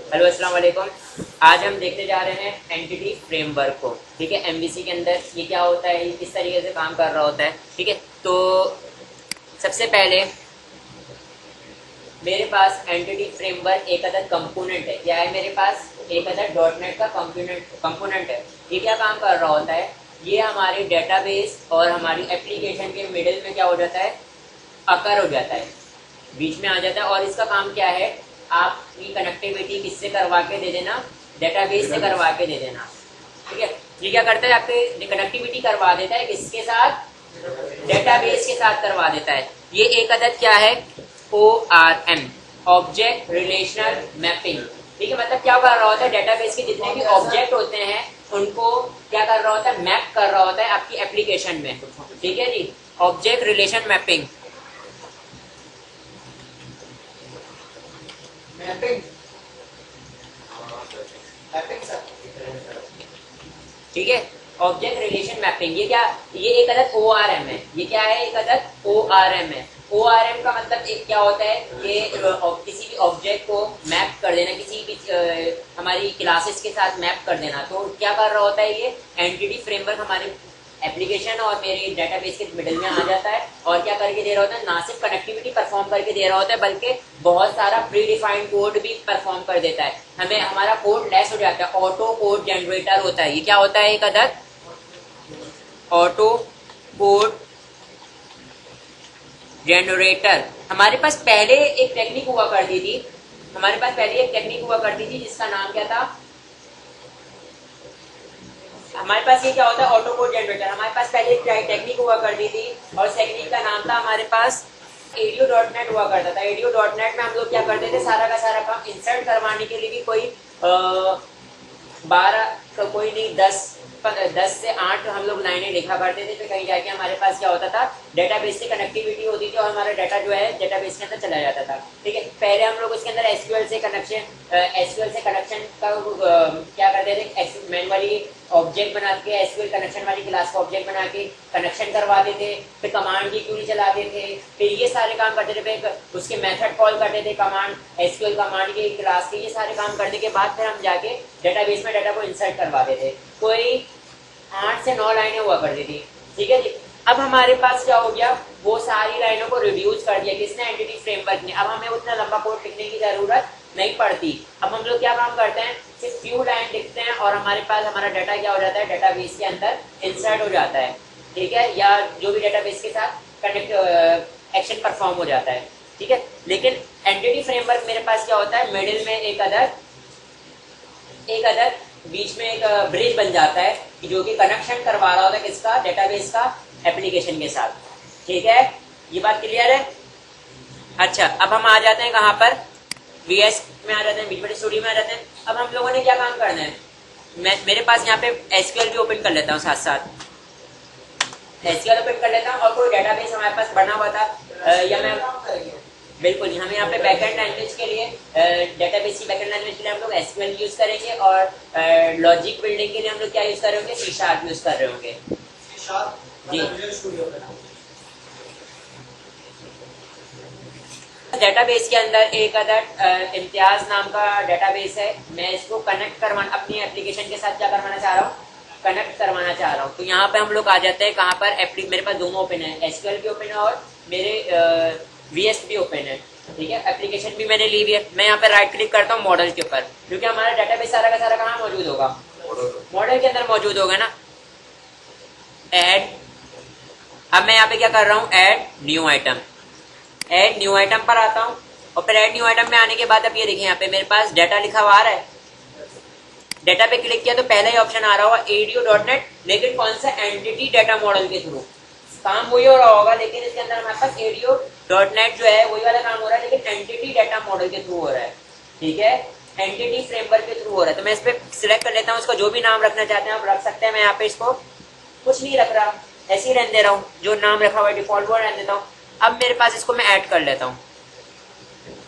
Hello अस्सलाम वालेकुम। आज हम देखने जा रहे हैं एंटिटी फ्रेमवर्क को। ठीक है, एमवीसी के अंदर ये क्या होता है, ये किस तरीके से काम कर रहा होता है। ठीक है, तो सबसे पहले मेरे पास एंटिटी फ्रेमवर्क एक अदद कंपोनेंट है। क्या है मेरे पास? एक अदद डॉटनेट का कंपोनेंट है। ये क्या काम कर रहा होता है, ये हमारे डेटाबेस और हमारी एप्लीकेशन के मिडिल में क्या हो जाता है, अकर हो जाता है, बीच में आ जाता है। और इसका काम क्या है, आपकी कनेक्टिविटी किससे करवा के दे देना, डेटाबेस से करवा के दे देना। ठीक है, ये क्या करता है, आपके कनेक्टिविटी करवा देता है किसके साथ, डेटाबेस के साथ करवा देता है। ये एक अदद क्या है, ORM, ऑब्जेक्ट रिलेशनल मैपिंग। ठीक है, मतलब क्या कर रहा होता है, डेटाबेस के जितने भी ऑब्जेक्ट होते हैं उनको क्या कर रहा होता है, मैप कर रहा होता है आपकी एप्लीकेशन में। ठीक है जी, object relation mapping. Mapping mapping sir. ठीक है, ऑब्जेक्ट रिलेशन मैपिंग, ये क्या, ये एक अदद ORM है। ये क्या है, एक अदद ORM है। ORM का मतलब एक क्या होता है, ये किसी भी ऑब्जेक्ट को मैप कर देना, किसी भी हमारी क्लासेस के साथ मैप कर देना। तो क्या कर रहा होता है, ये एंटिटी फ्रेमवर्क हमारे एप्लीकेशन और मेरे डेटाबेस के मिडिल में आ जाता है और क्या करके दे रहा होता है, ना सिर्फ कनेक्टिविटी परफॉर्म करके दे रहा होता है बल्कि बहुत सारा प्री डिफाइंड कोड भी परफॉर्म कर देता है। हमें हमारा कोड लेस हो जाता है, ऑटो कोड जनरेटर होता है। ये क्या होता है, एक अदद ऑटो कोड जनरेटर। हमारे पास पहले एक टेक्निक हुआ करती थी, जिसका नाम क्या था, हमारे पास ये क्या होता है, ऑटो कोड जनरेटर। हमारे पास पहले एक टेक्निक हुआ करती थी और उस टेक्निक का नाम था हमारे पास ADO.NET हुआ करता था। ADO.NET में हम लोग क्या करते थे, सारा का सारा काम इंसर्ट करवाने के लिए भी कोई 12 तो कोई नहीं 10 से 8 हम लोग लाइनें लिखा करते थे। फिर कहीं जाके हमारे पास क्या होता था, डेटाबेस से कनेक्टिविटी होती थी और हमारा डाटा जो है डेटाबेस के अंदर चला जाता था। ठीक है, पहले हम लोग उसके अंदर एसक्यूएल से कनेक्शन का क्या करते थे, मैनुअली ऑब्जेक्ट बना के एसक्यूएल कनेक्शन वाली क्लास का ऑब्जेक्ट बना के कनेक्शन करवाते थे। फिर कमांड की क्यूरी चलाते थे, फिर ये सारे काम करते थे। फिर उसके मेथड कॉल करते थे, कमांड एसक्यूएल कमांड के क्लास के, ये सारे काम करने के बाद फिर हम जाके डेटाबेस में डाटा को इंसर्ट करवाते थे। कोई 8 से 9 लाइनें हुआ करती थी। ठीक है जी, अब हमारे पास क्या हो गया, वो सारी लाइनों को रिड्यूस कर दिया किसने, एंटिटी फ्रेमवर्क ने। अब हमें उतना लंबा कोड लिखने की जरूरत नहीं पड़ती। अब हम लोग क्या काम करते हैं, सिर्फ फ्यू लाइन लिखते हैं और हमारे पास हमारा डाटा क्या हो जाता है, डेटाबेस के अंदर इंसर्ट हो जाता है। ठीक है, या जो भी डेटाबेस के साथ कनेक्ट एक्शन परफॉर्म हो जाता है। ठीक है, लेकिन एंटिटी फ्रेमवर्क मेरे पास क्या होता है, मिडिल में एक अदर बीच में एक ब्रिज बन जाता है कि जो कि कनेक्शन करवा रहा होता है किसका, डेटाबेस का एप्लीकेशन के साथ। ठीक है, ये बात क्लियर है। अच्छा, अब हम आ जाते हैं कहाँ पर, VS में आ जाते हैं, विजुअल स्टूडियो में आ जाते हैं। अब हम लोगों ने क्या काम करना है, मेरे पास यहाँ पे SQL भी ओपन कर लेता हूँ, साथ साथ SQL ओपन कर लेता हूँ और कोई डेटाबेस हमारे पास बना हुआ था या मैं बिल्कुल जी, हमें यहाँ पे बैकएंड लैंग्वेज के लिए डेटाबेस की बैकएंड लैंग्वेज के लिए हम लोग SQL यूज करेंगे और लॉजिक बिल्डिंग के लिए हम लोग क्या यूज कर रहे होंगे, C# यूज कर रहे होंगे जी। डेटाबेस के अंदर एक अदर इम्तियाज नाम का डेटाबेस है। मैं इसको कनेक्ट करवाना अपनी एप्लीकेशन के साथ क्या करवाना चाह रहा हूँ, कनेक्ट करवाना चाह रहा हूँ। तो यहाँ पे हम लोग आ जाते हैं कहाँ पर, मेरे पास दोनों ओपन है, SQL भी ओपन है और मेरे VS भी ओपन है। ठीक है, एप्लीकेशन भी मैंने ली हुई है। मैं यहाँ पे राइट क्लिक करता हूँ मॉडल के ऊपर, क्योंकि हमारा डेटाबेस सारा का सारा कहाँ मौजूद होगा, मॉडल के अंदर मौजूद होगा ना। ऐड, अब मैं यहाँ पे क्या कर रहा हूँ, ऐड न्यू आइटम पर आता हूँ और फिर ऐड न्यू आइटम में आने के बाद अब ये देखिए यहाँ पे मेरे पास डाटा लिखा हुआ आ रहा है। डाटा पे क्लिक किया तो पहला ही ऑप्शन आ रहा होगा ADO.NET, लेकिन कौन सा, एंटिटी डाटा मॉडल के थ्रू। काम वही हो रहा होगा लेकिन इसके अंदर हमारे पास ADO.NET जो है वही वाला काम हो रहा है, लेकिन एंटिटी डाटा मॉडल के थ्रू हो रहा है। ठीक है, एंटिटी फ्रेमवर्क के थ्रू हो रहा है। तो मैं इस पे सिलेक्ट कर लेता हूँ, उसका जो भी नाम रखना चाहते हैं आप रख सकते हैं। मैं यहाँ पे इसको कुछ नहीं रख रहा, ऐसे ही रहने दे रहा हूँ, जो नाम रखा हुआ है डिफॉल्ट वो रहने देता हूँ। अब मेरे पास इसको मैं ऐड कर लेता हूँ,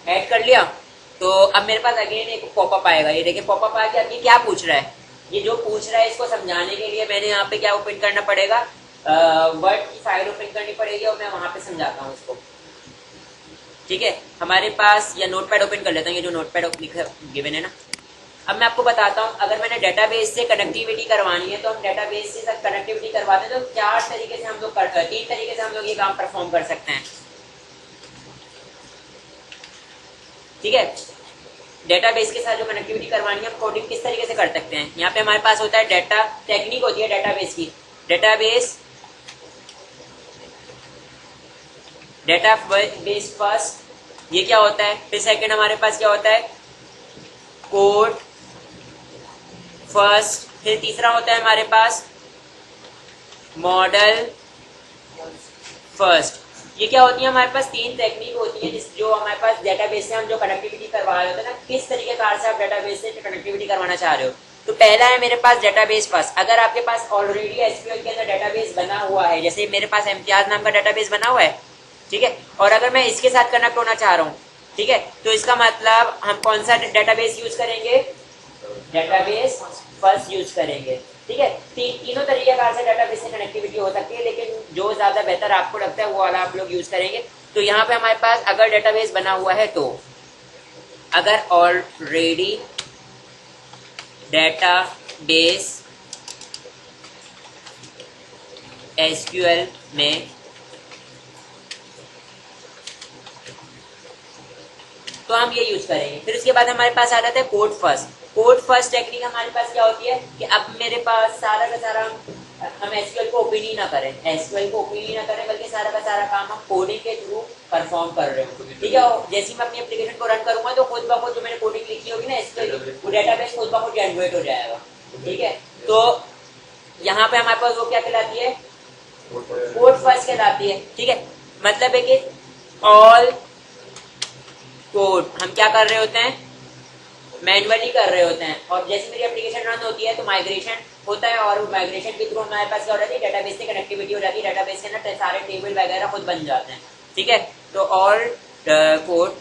ऐड कर लिया तो अब मेरे पास अगेन एक पॉपअप आएगा। ये देखिए पॉपअप आ गया। अब ये क्या पूछ रहा है, ये जो पूछ रहा है इसको समझाने के लिए मैंने यहाँ पे क्या ओपन करना पड़ेगा, वर्ड की फाइल ओपन करनी पड़ेगी और मैं वहां पे समझाता हूँ इसको। ठीक है, हमारे पास या नोटपैड ओपन कर लेता हूँ, ये जो नोटपैड गिवन है ना। अब मैं आपको बताता हूँ, अगर मैंने डेटाबेस से कनेक्टिविटी करवानी है तो हम डेटाबेस से कनेक्टिविटी करवाते हैं तो चार तरीके से हम लोग करते हैं, 3 तरीके से हम लोग ये काम परफॉर्म कर सकते हैं। ठीक है, डेटाबेस के साथ जो कनेक्टिविटी करवानी है हम कोडिंग किस तरीके से कर सकते हैं। यहाँ पे हमारे पास होता है डेटा टेक्निक होती है डेटाबेस की, डेटाबेस फर्स्ट, ये क्या होता है। फिर सेकंड हमारे पास क्या होता है, कोड फर्स्ट। फिर तीसरा होता है हमारे पास मॉडल फर्स्ट। ये क्या होती है, हमारे पास 3 टेक्निक होती है जिस जो हमारे पास डेटाबेस से हम जो कनेक्टिविटी करवा रहे होते हैं ना, किस तरीके कार से आप डेटाबेस से कनेक्टिविटी करवाना चाह रहे हो। तो पहला है मेरे पास डेटाबेस फर्स्ट। अगर आपके पास ऑलरेडी एसक्यूएल के अंदर डेटाबेस बना हुआ है, जैसे मेरे पास इम्तियाज नाम का डेटाबेस बना हुआ है, ठीक है, और अगर मैं इसके साथ कनेक्ट होना चाह रहा हूँ, ठीक है, तो इसका मतलब हम कौन सा डेटाबेस यूज करेंगे, डेटाबेस फर्स्ट यूज करेंगे। ठीक है, तीनों तरीके कार से डेटाबेस से कनेक्टिविटी हो सकती है, लेकिन जो ज्यादा बेहतर आपको लगता है वो वाला आप लोग यूज करेंगे। तो यहाँ पे हमारे पास अगर डेटाबेस बना हुआ है, तो अगर ऑलरेडी डेटाबेस एसक्यूएल में, तो हम ये यूज करेंगे। फिर उसके बाद हमारे पास आ जाता है code first. Code first technique हमारे पास क्या होती है कि अब मेरे पास सारा का सारा हम एसक्यूएल को ओपन ही ना करें, एसक्यूएल को ओपन ही ना करें, बल्कि सारा का सारा काम हम कोडिंग के थ्रू परफॉर्म कर रहे हो। ठीक है, जैसे मैं अपनी एप्लीकेशन को रन करूंगा तो खुद ब खुद जो मैंने कोडिंग लिखी होगी ना एसक्यूएल की, वो डेटाबेस खुद ब खुद जनरेट हो जाएगा। ठीक है, तो यहाँ पे हमारे पास वो क्या कहलाती है, कोड फर्स्ट कहलाती है। ठीक है, मतलब है कि ऑल कोड हम क्या कर रहे होते हैं, मैनुअली कर रहे होते हैं। और जैसे मेरी एप्लीकेशन रन होती है तो माइग्रेशन होता है, और माइग्रेशन के थ्रू हमारे पास क्या हो जाती है, डेटाबेस से कनेक्टिविटी हो जाती है, डेटाबेस के ना सारे टेबल वगैरह खुद बन जाते हैं। ठीक है, तो ऑल कोड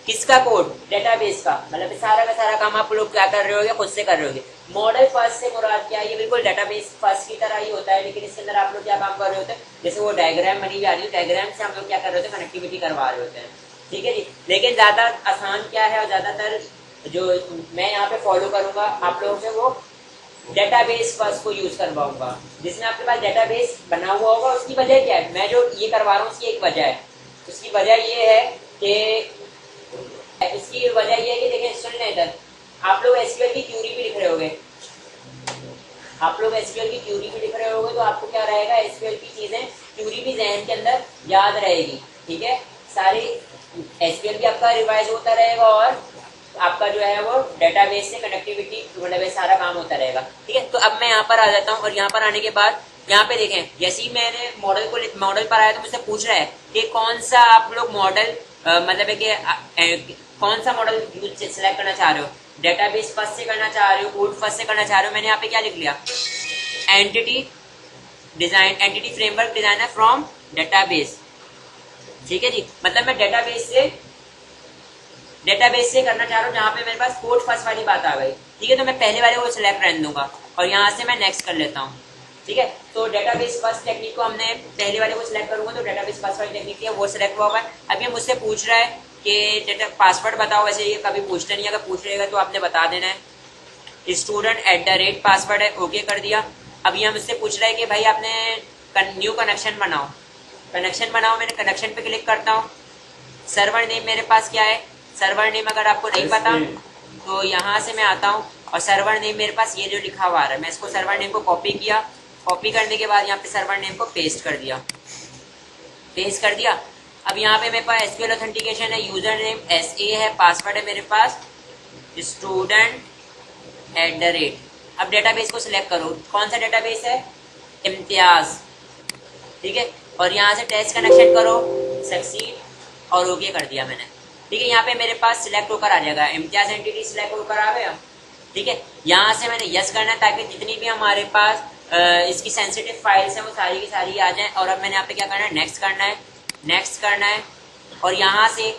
किसका कोड, डेटाबेस का, मतलब सारा का सारा काम आप लोग क्या कर रहे होगे, खुद से कर रहे होगे। मॉडल फर्स्ट से मुराद क्या है, ये बिल्कुल डेटाबेस फर्स्ट की तरह ही होता है, लेकिन इसके अंदर आप लोग क्या काम कर रहे होते हैं, जैसे वो डायग्राम बनी जा रही है, डायग्राम से हम लोग क्या कर रहे होते हैं, कनेक्टिविटी करवा रहे होते हैं। ठीक है जी, लेकिन ज्यादा आसान क्या है और ज्यादातर जो मैं यहाँ पे फॉलो करूंगा आप लोगों से, वो डेटाबेस फर्स्ट को यूज करवाऊंगा, जिसमें आपके पास डेटाबेस बना हुआ होगा। उसकी वजह क्या है, मैं जो ये करवा रहा हूँ उसकी एक वजह है, उसकी वजह ये है कि इसकी वजह ये है कि देखिए सुन लें, इधर आप लोग एसक्यूएल की क्यूरी भी लिख रहे होगे, आप लोग एसक्यूएल की क्यूरी भी लिख रहे होगे, तो आपको क्या रहेगा, एसक्यूएल की चीजें क्यूरी भी जहन के अंदर याद रहेगी। ठीक है, सारी एसक्यूएल भी आपका रिवाइज होता रहेगा और आपका जो है वो डेटाबेस से कनेक्टिविटी मतलब सारा काम होता रहेगा। ठीक है, तो अब मैं यहाँ पर आ जाता हूँ, और यहाँ पर आने के बाद यहाँ पे देखें, जैसे ही मैंने मॉडल पर आया तो मुझसे पूछ रहा है कि कौन सा आप लोग मॉडल मतलब है कि कौन सा मॉडल यूज सिलेक्ट करना चाह रहे हो, डेटाबेस फर्स्ट से करना चाह रहे हो, कोड फर्स्ट से करना चाह रहे हो। मैंने यहाँ पे क्या लिख लिया, entity design, entity framework designer from database. ठीक है जी, मतलब मैं डेटाबेस से करना चाह रहा हूँ, जहाँ पे मेरे पास कोड फर्स्ट वाली बात आ गई। ठीक है, तो मैं पहले वाले को सिलेक्ट रहने दूंगा और यहाँ से मैं नेक्स्ट कर लेता हूँ। ठीक है, तो डेटाबेस फर्स्ट टेक्निक को हमने पहले वाले को सिलेक्ट करूंगा, तो डेटाबेस फर्स्ट वाली टेक्निक है वो सिलेक्ट हुआ है। अभी मुझसे पूछ रहा है कि डेटा पासवर्ड बताओ, वैसे ये कभी पूछते नहीं, अगर पूछ रहेगा तो आपने बता देना है। student@ पासवर्ड है, ओके कर दिया। अभी हम मुझसे पूछ रहा है कि भाई आपने न्यू कनेक्शन बनाओ, मैंने कनेक्शन पे क्लिक करता हूँ। सर्वर नेम मेरे पास क्या है, सर्वर नेम अगर आपको नहीं पता तो यहाँ से मैं आता हूँ और सर्वर नेम मेरे पास ये जो लिखा हुआ है, मैं इसको सर्वर नेम को कॉपी किया, कॉपी करने के बाद यहाँ पे सर्वर नेम को पेस्ट कर दिया, अब यहाँ पे मेरे पास एसक्यूएल ऑथेंटिकेशन है, यूजर नेम SA है, पासवर्ड है मेरे पास student@। अब डेटाबेस को सिलेक्ट करो, कौन सा डेटाबेस है, इम्तियाज। ठीक है, और यहाँ से टेस्ट कनेक्शन करो, सक्सीड और ओके कर दिया मैंने। ठीक है, यहाँ पे मेरे पास सिलेक्ट होकर आ जाएगा, इम्तियाज एंटिटी सिलेक्ट होकर आ गया। ठीक है, यहाँ से मैंने यस करना है ताकि जितनी भी हमारे पास इसकी सेंसिटिव फाइल्स हैं वो सारी की सारी आ जाएं। और अब मैंने यहाँ पे क्या करना है, नेक्स्ट करना है, और यहाँ से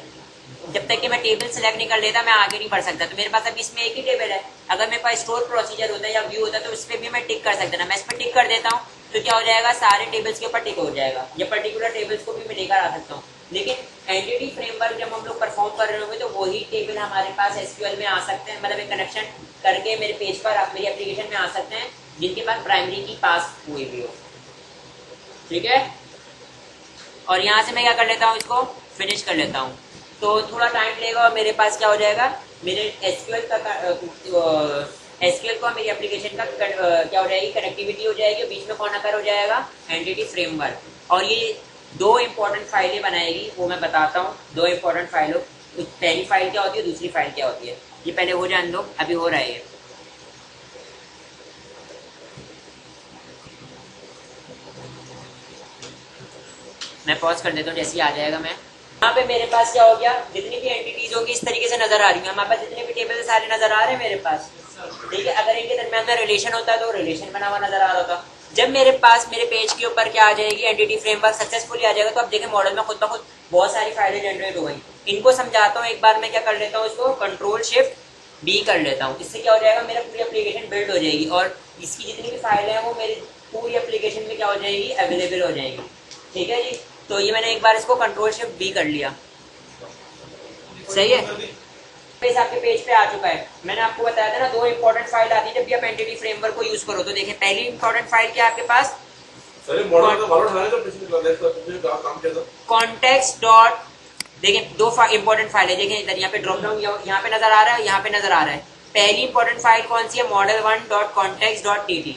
जब तक कि मैं टेबल सेलेक्ट नहीं कर लेता मैं आगे नहीं बढ़ सकता। तो मेरे पास अभी इसमें एक ही टेबल है, अगर मेरे पास स्टोर प्रोसीजर होता है या व्यू होता है तो उस पर भी मैं टिक कर सकता ना। मैं इस पर टिक कर देता हूँ तो क्या हो जाएगा, सारे टेबल्स के ऊपर टिक हो जाएगा, ये पर्टिकुलर टेबल्स को भी मैं लेकर आ सकता हूँ। लेकिन एंटिटी फ्रेमवर्क जब हम लोग परफॉर्म कर रहे होंगे तो वही टेबल हमारे पास एसक्यूएल में आ सकते हैं, मतलब एक कनेक्शन करके मेरे पेज पर मेरी एप्लीकेशन में आ सकते हैं जिनके पास प्राइमरी की पास हुई भी हो। ठीक है, और यहाँ से मैं क्या कर लेता हूँ, इसको फिनिश कर लेता हूँ। तो थोड़ा टाइम लेगा और मेरे पास क्या हो जाएगा, मेरे एसक्यूएल को मेरी एप्लीकेशन का क्या हो जाएगी, कनेक्टिविटी हो जाएगी और बीच में कौन अकर हो जाएगा, एंटिटी फ्रेमवर्क। और ये दो इंपॉर्टेंट फाइलें बनाएगी, वो मैं बताता हूँ। दो इंपॉर्टेंट फाइलों, पहली फाइल क्या होती है, दूसरी फाइल क्या होती है, ये पहले हो जान दो, अभी हो रहा है ये। मैं पॉज कर देता हूँ, जैसे ही आ जाएगा मैं यहाँ पे मेरे पास क्या हो गया, जितनी भी एंटिटीज होंगी इस तरीके से नजर आ रही है। हमारे पास जितने भी टेबल सारे नजर आ रहे हैं मेरे पास। ठीक है, अगर इनके दरमियान में रिलेशन होता तो रिलेशन बना हुआ नजर आ रहा होता। जब मेरे पास मेरे पेज के ऊपर क्या आ जाएगी, एंटिटी फ्रेमवर्क सक्सेसफुली आ जाएगा, तो अब देखें मॉडल में खुद ब खुद बहुत सारी फाइलें जनरेट हो गई। इनको समझाता हूँ एक बार, मैं क्या कर लेता हूँ, इसको कंट्रोल शिफ्ट बी कर लेता हूँ। इससे क्या हो जाएगा, मेरा पूरी एप्लीकेशन बिल्ड हो जाएगी और इसकी जितनी भी फाइलें हैं वो मेरी पूरी एप्लीकेशन में क्या हो जाएगी, अवेलेबल हो जाएगी। ठीक है जी, तो ये मैंने एक बार इसको कंट्रोल शिफ्ट बी कर लिया। सही है, पेज आपके पेज पे आ चुका है। मैंने आपको बताया था ना, दो इंपॉर्टेंट फाइल आती है जब भी आप एंटिटी फ्रेमवर्क को यूज करो। तो देखिए पहली इंपॉर्टेंट फाइल क्या है आपके पास, कॉन्टेक्स्ट डॉट, देखिए दो इंपॉर्टेंट फाइल है। देखिए इधर यहाँ पे ड्रॉप डाउन यहाँ पे नजर आ रहा है, यहाँ पे नजर आ रहा है। पहली इंपॉर्टेंट फाइल कौन सी है, model1.context.tt,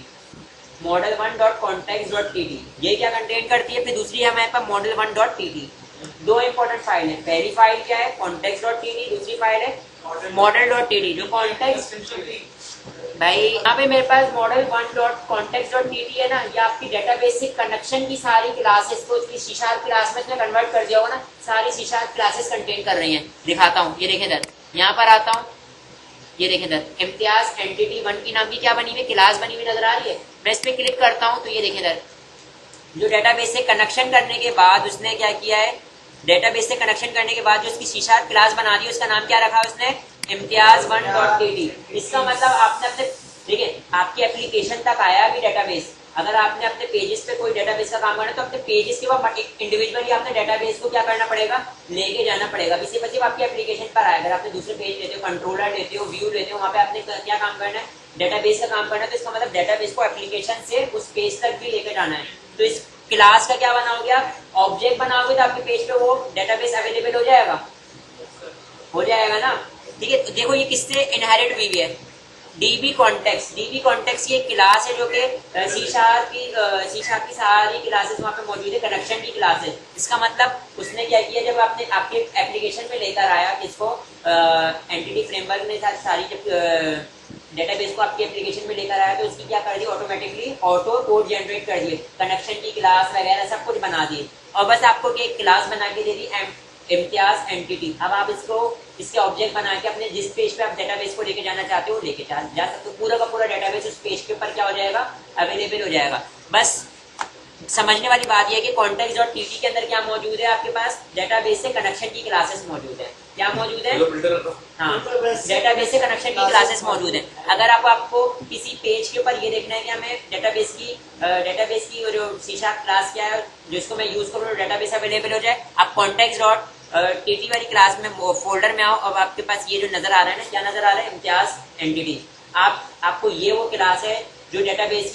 model1.context.tt। ये क्या कंटेन करती है, फिर दूसरी है हमारे पास model1.tt। दो इंपॉर्टेंट फाइल है, पहली फाइल क्या है context.tt, दूसरी फाइल है model.tt। जो कॉन्टेक्स्ट भाई यहाँ पे मेरे पास model1.context.tt है ना, ये आपकी डेटाबेस से कनेक्शन की सारी क्लासेस को इसकी C# क्लास में इसने कन्वर्ट कर दिया होगा ना, सारी C# क्लासेस कंटेन कर रही हैं। दिखाता हूँ, ये देखें इधर, यहाँ पर आता हूँ, ये देखें इधर इम्तियाज एंटिटी 1 की नाम की क्या बनी हुई, क्लास बनी हुई नजर आ रही है। मैं इस पे क्लिक करता हूँ तो ये देखें इधर, जो डेटाबेस से कनेक्शन करने के बाद उसने क्या किया है, डेटाबेस से कनेक्शन करने के बाद जो उसकी C# क्लास बना दी, उसका नाम क्या रखा है उसने, इम्तियाज1.tt। इसका मतलब आपने अपने, देखिए आपकी एप्लीकेशन तक आया अभी डेटाबेस। अगर आपने अपने पेजेस पे कोई डेटाबेस का काम करना है तो अपने पेजेस के बाद इंडिविजुअली आपने डेटाबेस को क्या करना पड़ेगा, लेके जाना पड़ेगा। इसी वजह आपकी एप्लीकेशन पर आएगा। अगर आपने दूसरे पेज लेते हो, कंट्रोलर लेते हो, व्यू लेते हो, वहाँ पे आपने क्या काम करना है, डेटाबेस का काम करना है। तो इसका मतलब डेटाबेस को एप्लीकेशन से उस पेज तक भी लेकर जाना है। तो इस क्लास का क्या बनाओगे आप, ऑब्जेक्ट बनाओगे तो आपके पेज पे वो डेटाबेस अवेलेबल हो जाएगा, हो जाएगा ना। ठीक है, देखो ये किससे इनहेरिट हुई है, डीबी कॉन्टेक्स्ट। डीबी कॉन्टेक्स्ट ये क्लास है जो कि C# की सारी क्लासेस वहाँ पे मौजूद है, कनेक्शन की क्लास है। इसका मतलब उसने क्या किया, जब आपने आपके एप्लीकेशन में लेकर आया किसको, एंटिटी फ्रेमवर्क ने सारी जब डेटाबेस को आपकी एप्लीकेशन में लेकर आया तो उसकी क्या कर दी, ऑटोमेटिकली ऑटो कोड जनरेट कर दिए, कनेक्शन की क्लास वगैरह सब कुछ बना दिए और बस आपको एक क्लास बना के दे दी इम्तियाज एंटिटी। अब आप इसको इसके ऑब्जेक्ट बना के अपने जिस पेज पे आप डेटाबेस को लेके जाना चाहते हो लेके जा सकते हो। पूरा का पूरा डेटाबेस उस पेज के ऊपर क्या हो जाएगा, अवेलेबल हो जाएगा। बस समझने वाली बात यह है कि context.tt के अंदर क्या मौजूद है, आपके पास डेटाबेस से कनेक्शन की क्लासेस मौजूद है। क्या मौजूद है, हाँ, डेटाबेस से कनेक्शन की क्लासेस मौजूद है। अगर आपको किसी पेज के ऊपर ये देखना है कि हमें डेटाबेस की जो C# क्लास क्या है जिसको मैं यूज करूँ डेटाबेस अवेलेबल हो जाए, आप context.tt वाली क्लास में फोल्डर में आओ। अब आपके पास ये जो नजर आ रहा है ना, क्या नजर आ रहा है, इम्तियाज एंटिटी। आपको ये वो क्लास है जो डेटाबेस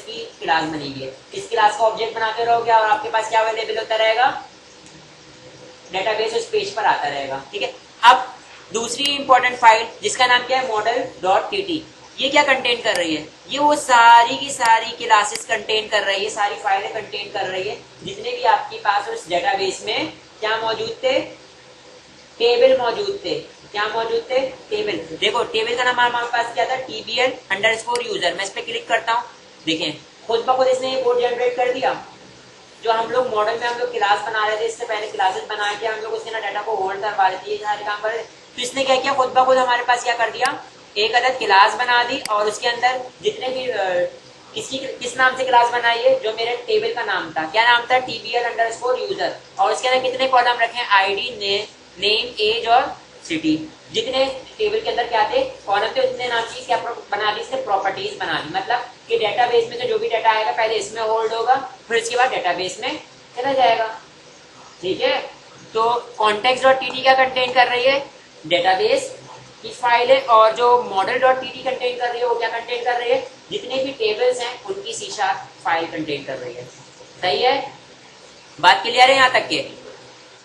की क्लास बनी हुई है। इस क्लास का ऑब्जेक्ट बनाते रहोगे और आपके पास क्या अवेलेबल होता रहेगा, डेटाबेस उस पेज पर आता रहेगा। ठीक है, अब दूसरी इंपॉर्टेंट फाइल जिसका नाम क्या है, model.tt। ये क्या कंटेन कर रही है, ये वो सारी की सारी क्लासेस कंटेन कर रही है, सारी फाइलें कंटेन कर रही है जितने भी आपके पास उस डेटाबेस में क्या मौजूद थे, टेबल मौजूद थे। क्या मौजूद थे, टेबल। देखो टेबल का नाम हमारे पास क्या था, tbl_user। मैं इस पे क्लिक करता हूँ, देखें खुद ब खुद इसने ये कोड जनरेट कर दिया। जो हम लोग मॉडल में हम लोग क्लास बना रहे थे, इससे पहले क्लासेस बना के हम लोग उसके ना डाटा को होल्ड करवा रहे थे, ये सारे काम कर रहे थे। तो इसने क्या किया, खुद ब खुद हमारे पास क्या कर दिया, एक अदद क्लास बना दी और उसके अंदर जितने भी किस नाम से क्लास बनाई है, जो मेरे टेबल का नाम था, क्या नाम था, tbl_user। और उसके अंदर कितने कॉलम रखे, ID, नेम, एज और सिटी। जितने टेबल के अंदर क्या थे, कॉलम थे, उतने नाम की क्या बना दी, इसने प्रॉपर्टीज बना दी। मतलब कि डेटाबेस में तो जो भी डाटा आएगा पहले इसमें होल्ड होगा, फिर इसके बाद डेटाबेस में चला जाएगा। ठीक है, तो context.tt क्या कंटेन कर रही है, डेटाबेस की फाइल है, और जो model.tt कंटेन कर रही है वो क्या कंटेन कर रही है, जितने भी टेबल्स हैं उनकी C# फाइल कंटेन कर रही है। सही है, बात क्लियर है यहाँ तक के।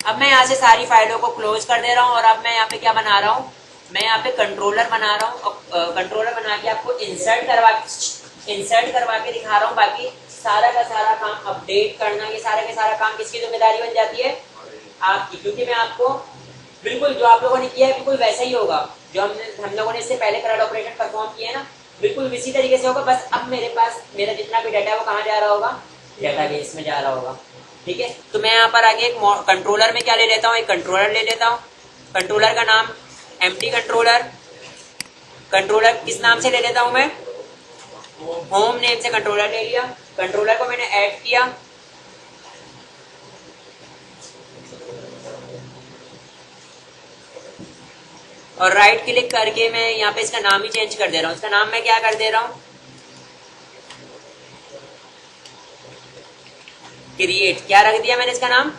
अब मैं यहाँ से सारी फाइलों को क्लोज कर दे रहा हूँ और अब मैं यहाँ पे क्या बना रहा हूँ, मैं यहाँ पे कंट्रोलर बना रहा हूँ। कंट्रोलर बना के आपको इंसर्ट करवा के दिखा रहा हूँ। बाकी सारा का सारा काम अपडेट करना, ये सारा का सारा काम किसकी जिम्मेदारी बन जाती है, आपकी। क्योंकि मैं आपको बिल्कुल जो आप लोगों ने किया है बिल्कुल वैसा ही होगा जो हम लोगों ने इससे पहले करंट ऑपरेशन परफॉर्म किए ना, बिल्कुल इसी तरीके से होगा। बस अब मेरे पास मेरा जितना भी डाटा है वो कहाँ जा रहा होगा, डेटाबेस में जा रहा होगा। ठीक है, तो मैं यहाँ पर आगे एक कंट्रोलर में क्या ले लेता हूँ, एक कंट्रोलर ले लेता हूँ। कंट्रोलर का नाम एम्प्टी कंट्रोलर। कंट्रोलर किस नाम से ले लेता हूँ मैं, होम नेम से कंट्रोलर ले लिया। कंट्रोलर को मैंने ऐड किया, और राइट क्लिक करके मैं यहाँ पे इसका नाम ही चेंज कर दे रहा हूँ। इसका नाम मैं क्या कर दे रहा हूँ, क्रिएट। क्या रख दिया मैंने इसका नाम,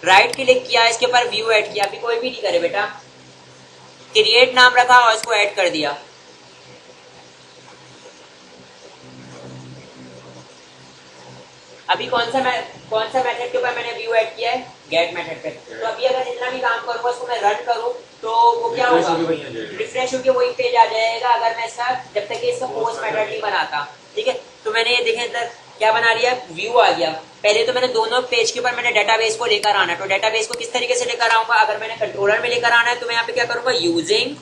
राइट क्लिक किया, इसके ऊपर व्यू ऐड किया। अभी कोई भी नहीं करे बेटा, क्रिएट नाम रखा और इसको ऐड कर दिया। अभी कौन सा मेथड के ऊपर मैंने व्यू ऐड किया है, गेट मेथड पे। तो अभी अगर जितना भी काम करूंगा उसको मैं रन करूं तो वो क्या होगा, रिफ्रेश होकर वही पेज आ जाएगा। अगर मैं इसका जब तक कि इसका पोस्ट मेथड नहीं बनाता। ठीक है, तो मैंने ये देखें इधर क्या बना लिया, व्यू आ गया। पहले तो मैंने दोनों पेज के ऊपर मैंने डेटाबेस को लेकर आना है। तो डेटाबेस को किस तरीके से लेकर आऊंगा, अगर मैंने कंट्रोलर में लेकर आना है तो मैं यहाँ पे क्या करूंगा, यूजिंग।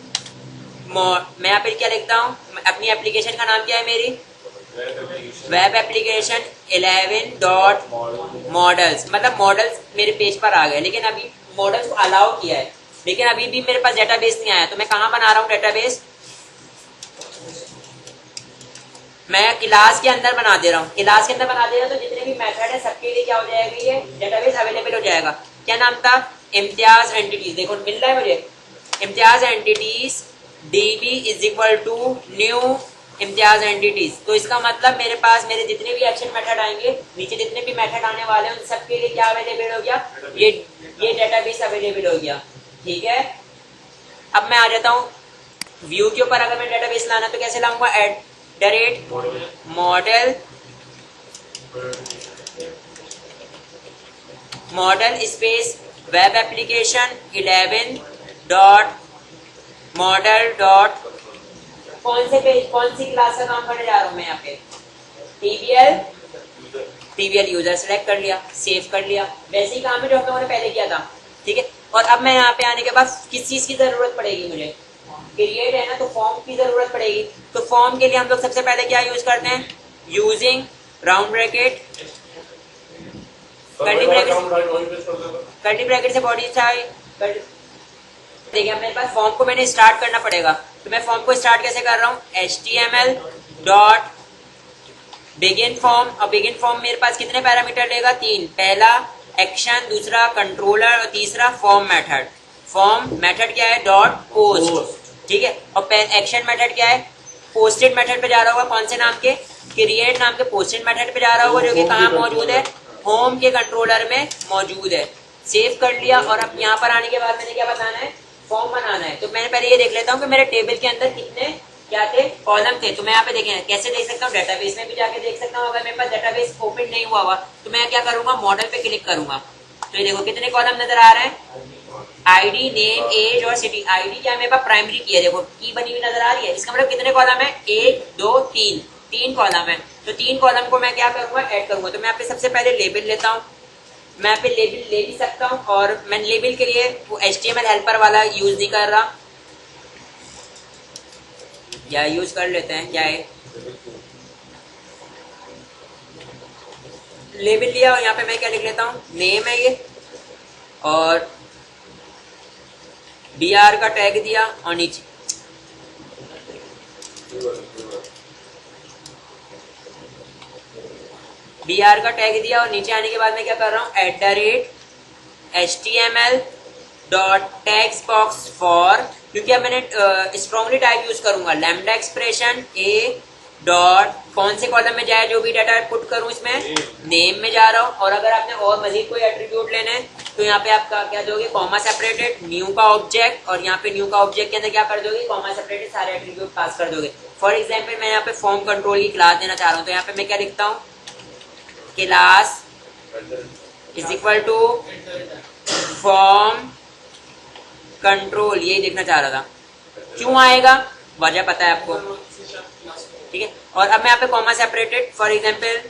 मैं यहाँ पे क्या लिखता हूँ, अपनी एप्लीकेशन का नाम क्या है मेरी, वेब एप्लीकेशन 11.models। मतलब मॉडल्स मेरे पेज पर आ गए, लेकिन अभी मॉडल्स को अलाउ किया है, लेकिन अभी भी मेरे पास डेटाबेस नहीं आया। तो मैं कहाँ बना रहा हूँ डेटाबेस, मैं क्लास के अंदर बना दे रहा हूँ। क्लास के अंदर बना दे रहा हूँ तो जितने भी मेथड है सबके लिए क्या हो जाएगा, ये डेटाबेस अवेलेबल हो जाएगा। क्या नाम था, इम्तियाज एंटिटीज। देखो मिल रहा है मुझे, Imtiaz entities db is equal to new Imtiaz entities. तो इसका मतलब मेरे पास मेरे जितने भी एक्शन मेथड आएंगे, नीचे जितने भी मेथड आने वाले हैं उन सबके लिए क्या अवेलेबल हो गया, ये डेटाबेस अवेलेबल हो गया। ठीक है, अब मैं आ जाता हूँ व्यू के ऊपर। अगर मैं डेटाबेस लाना तो कैसे लाऊंगा, model space web application 11.model. कौन सी क्लास का काम करने जा रहा हूँ मैं यहाँ पे, टीबीएल यूजर सेलेक्ट कर लिया, सेव कर लिया। वैसे ही काम है जो हम लोगों ने पहले किया था। ठीक है, और अब मैं यहाँ पे आने के बाद किस चीज की जरूरत पड़ेगी मुझे, क्रिएट है ना, तो फॉर्म की जरूरत पड़ेगी। तो फॉर्म के लिए हम लोग सबसे पहले क्या यूज करते हैं, using round bracket, curly bracket से बॉडी साइज। देखिए मेरे पास फॉर्म को मैंने स्टार्ट करना पड़ेगा, तो मैं फॉर्म को स्टार्ट कैसे कर रहा हूँ, HTML.begin फॉर्म। और बिगिन फॉर्म मेरे पास कितने पैरामीटर लेगा, 3। पहला एक्शन, दूसरा कंट्रोलर और तीसरा फॉर्म मेथड। फॉर्म मेथड क्या है, .post। ठीक है, और एक्शन मेथड क्या है, पोस्टेड मेथड पे जा रहा होगा। कौन से नाम के, क्रिएट नाम के पोस्टेड मेथड पे जा रहा होगा, जो कि कहाँ मौजूद है, होम के कंट्रोलर में मौजूद है। सेव कर लिया, और अब यहाँ पर आने के बाद मैंने क्या बताना है, फॉर्म बनाना है। तो मैंने पहले ये देख लेता हूँ कि मेरे टेबल के अंदर कितने क्या थे, कॉलम थे। तो मैं यहाँ पे देखें कैसे देख सकता हूँ, डेटाबेस में भी जाके देख सकता हूँ। अगर मेरे पास डेटाबेस ओपन नहीं हुआ हुआ तो मैं क्या करूंगा, मॉडल पे क्लिक करूंगा। तो ये देखो कितने कॉलम नजर आ रहे हैं, आईडी, नेम, एज और सिटी। आईडी क्या मेरे पास प्राइमरी की है, देखो की बनी हुई नजर आ रही है। इसका मतलब कितने कॉलम है, 1 2 3, 3 कॉलम है। तो 3 कॉलम को मैं क्या करूंगा, ऐड करूंगा। तो मैं यहाँ पे सबसे पहले लेबल लेता हूँ। मैं यहाँ पे लेबल ले भी सकता हूँ, और मैं लेबल के लिए वो HTML हेल्पर वाला यूज नहीं कर रहा, या यूज कर लेते हैं। क्या है, लेबल लिया, और यहाँ पे मैं क्या लिख लेता हूँ, नेम है ये, और BR का टैग दिया, और नीचे BR का टैग दिया, और नीचे आने के बाद मैं क्या कर रहा हूँ, @HTML dot text box for, क्योंकि अब मैंने स्ट्रॉन्गली टाइप यूज करूंगा, लैम्डा एक्सप्रेशन ए डॉट कौन से कॉलम में जाए जो भी डाटा पुट करूं, इसमें नेम में जा रहा हूं। और अगर आपने और मजीद कोई एट्रीब्यूट लेने हैं तो यहाँ पे आप क्या दोगे, कॉमा सेपरेटेड न्यू का ऑब्जेक्ट, और यहाँ पे न्यू का ऑब्जेक्ट के अंदर क्या कर दोगे, कॉमा सेपरेटेड सारे एट्रीब्यूट पास कर दोगे। फॉर एग्जाम्पल मैं यहाँ पे फॉर्म कंट्रोल की क्लास देना चाह रहा हूँ, तो यहाँ पे मैं क्या लिखता हूँ, class is equal to form control, यही देखना चाह रहा था। क्यों आएगा, वजह पता है आपको, ठीक है। और अब मैं यहाँ पे comma separated, for example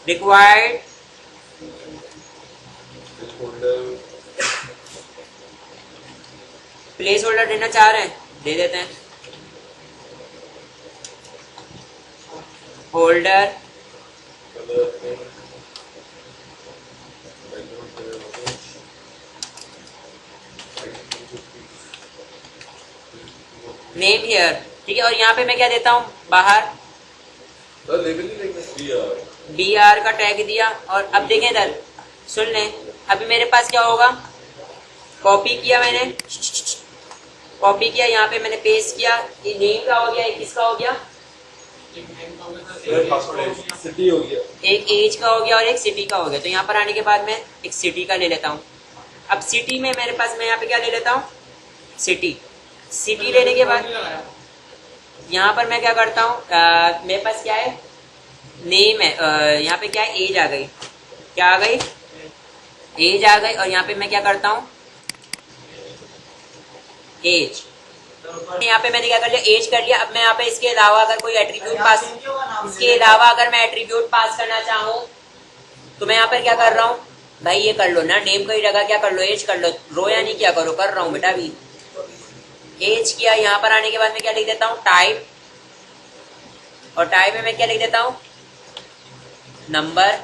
required place holder देना चाह रहे हैं, दे देते हैं, होल्डर नेम हियर, ठीक है। और यहाँ पे मैं क्या देता हूँ, बाहर बी आर का टैग दिया। और अब देखें इधर, सुन लें, अभी मेरे पास क्या होगा, कॉपी किया मैंने, कॉपी किया, यहाँ पे मैंने पेस्ट किया, ये नेम का हो गया, एक किसका हो गया, सिटी हो गया, एक एज का हो गया और एक सिटी का हो गया। तो यहाँ पर आने के बाद मैं एक सिटी का ले लेता हूँ। अब सिटी में मेरे पास, मैं यहाँ पे क्या ले लेता हूँ, सिटी। सिटी लेने के बाद यहाँ पर मैं क्या करता हूँ, मेरे पास क्या है, नेम है, यहाँ पे क्या है, एज आ गई, क्या आ गई, एज आ गई। और यहाँ पे मैं क्या करता हूँ, एज, यहाँ पे मैंने क्या कर लिया, एज कर लिया। अब मैं यहाँ पे इसके अलावा अगर कोई एट्रीब्यूट पास, इसके अलावा अगर मैं एट्रीब्यूट पास करना चाहूँ तो मैं यहाँ पर क्या कर रहा हूँ, भाई ये कर लो ना, नेम का ही जगह क्या कर लो, एज कर लो, रो या नहीं क्या करो, कर रहा हूँ बेटा भी, एज किया। यहाँ पर आने के बाद मैं क्या लिख देता हूँ, टाइप, और टाइप में मैं क्या लिख देता हूँ, नंबर।